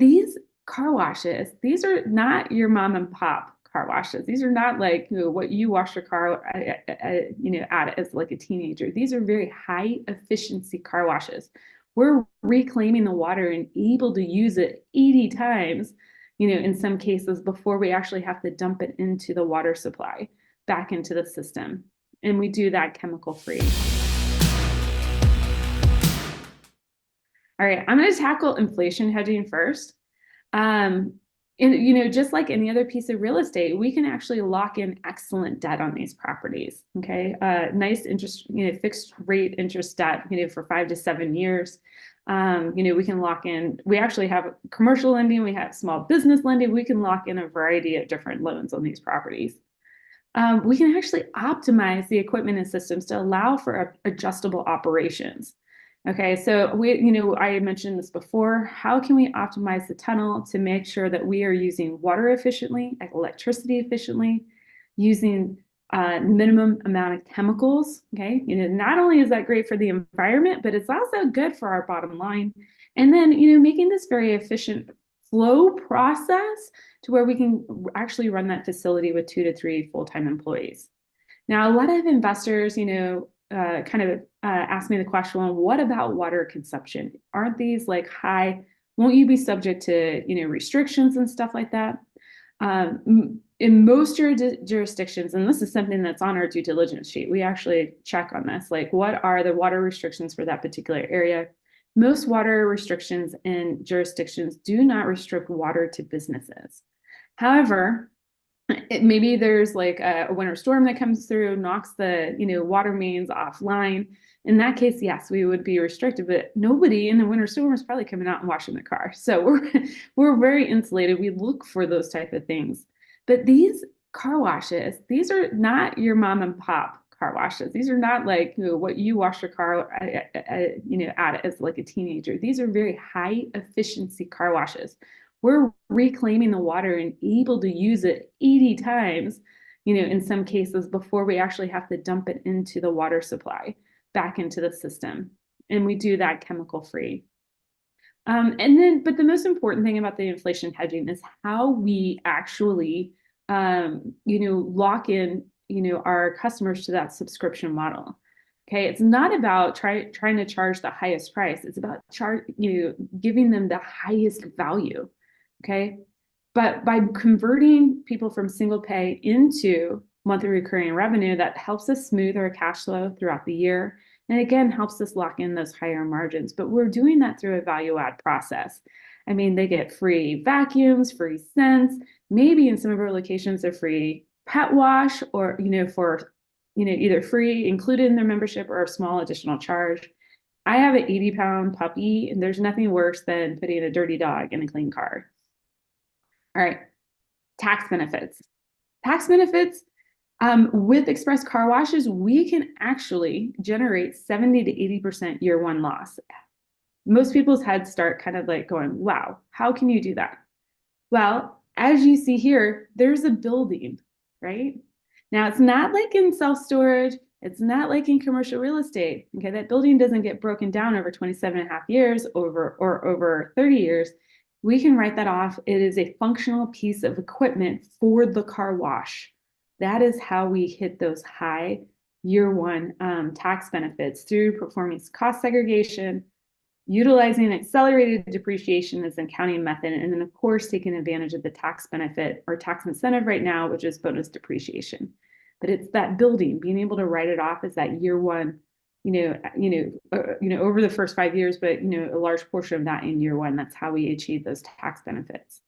these car washes, these are not your mom and pop car washes. These are not like, what you wash your car, at as like a teenager. These are very high efficiency car washes. We're reclaiming the water and able to use it 80 times, in some cases before we actually have to dump it into the water supply back into the system. And we do that chemical free. All right, I'm going to tackle inflation hedging first. Um, and just like any other piece of real estate, we can actually lock in excellent debt on these properties. Okay, nice interest, fixed rate interest debt, for 5 to 7 years. We can lock in. We actually have commercial lending, we have small business lending. We can lock in a variety of different loans on these properties. We can actually optimize the equipment and systems to allow for adjustable operations. Okay, so I mentioned this before. How can we optimize the tunnel to make sure that we are using water efficiently, electricity efficiently, using minimum amount of chemicals? Okay, not only is that great for the environment, but it's also good for our bottom line. And then, making this very efficient flow process to where we can actually run that facility with 2 to 3 full-time employees. Now, a lot of investors, ask me the question, well, what about water consumption? Aren't these like high? Won't you be subject to, restrictions and stuff like that? In most jurisdictions, and this is something that's on our due diligence sheet, we actually check on this, like what are the water restrictions for that particular area? Most water restrictions in jurisdictions do not restrict water to businesses. However, maybe there's like a winter storm that comes through, knocks the water mains offline. In that case, yes, we would be restricted, but nobody in the winter storm is probably coming out and washing the car. So we're very insulated. We look for those type of things. But these car washes, these are not your mom and pop car washes. These are not like what you wash your car at as like a teenager. These are very high efficiency car washes. We're reclaiming the water and able to use it 80 times, in some cases before we actually have to dump it into the water supply back into the system. And we do that chemical free. But the most important thing about the inflation hedging is how we actually, lock in, our customers to that subscription model. Okay, it's not about trying to charge the highest price. It's about giving them the highest value. Okay, but by converting people from single pay into monthly recurring revenue, that helps us smooth our cash flow throughout the year. And again, helps us lock in those higher margins. But we're doing that through a value add process. I mean, they get free vacuums, free scents, maybe in some of our locations, they're free pet wash or, for, either free included in their membership or a small additional charge. I have an 80-pound puppy, and there's nothing worse than putting a dirty dog in a clean car. All right, tax benefits. Tax benefits, with express car washes, we can actually generate 70 to 80% year one loss. Most people's heads start kind of like going, wow, how can you do that? Well, as you see here, there's a building, right? Now, it's not like in self-storage. It's not like in commercial real estate. Okay, that building doesn't get broken down over 27 and a half years or over 30 years. We can write that off. It is a functional piece of equipment for the car wash. That is how we hit those high year one tax benefits through performance cost segregation, utilizing accelerated depreciation as an accounting method, and then of course taking advantage of the tax benefit or tax incentive right now, which is bonus depreciation. But it's that building, being able to write it off as that year one, over the first 5 years, but a large portion of that in year one. That's how we achieve those tax benefits.